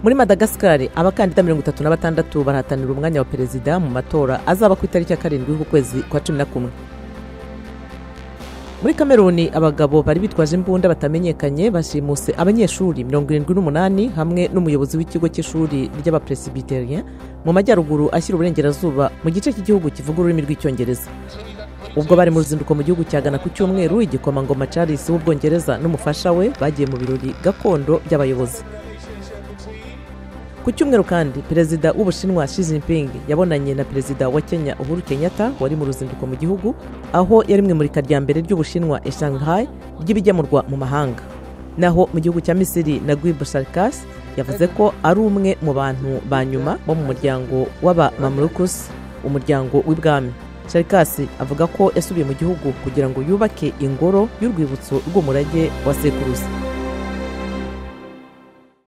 muri Madagascar abakandida 36 barahatanira umwanya wa perezida mu matora azaba ku itariki ya 7 y'ukwezi kwa 11. Muri Kameruni abagabo bari bitwaje imbunda batamenyekanye bashimuse abanyeshuri 78 hamwe n'umuyobozi w'ikigo cy'ishuri ry'abapresbyterien mu majyaruguru ashyira uburengerazuba mu gice cy'igihugu kivuga ururimi rw'icyongereza. Ubwo bari mu ruzinduko mu gihugu cya Ghana ku cyumweru, igikomangoma Charles w'Ubwongereza n'umufasha we bagiye mu birori gakondo by'abayobozi. Ku cyumweru kandi perezida w'Ubushinwa Xi Jinping yabonanye na perezida wa Kenya Uhuru Kenyatta wari mu ruzinduko mu gihugu, aho yari mu imurika rya mbere ry'Ubushinwa Shanghai ry'ibigemurwa mu mahanga. Naho mu gihugu cya Misiri Naguib Sawiris yavuze ko ari umwe mu bantu ba nyuma bo mu muryango w'aba Mamluks, umuryango w'ibwami. Sawiris avuga ko yasubiye mu gihugu kugira ngo yubake ingoro y'urwibutso rw'umurage wa sekuruza.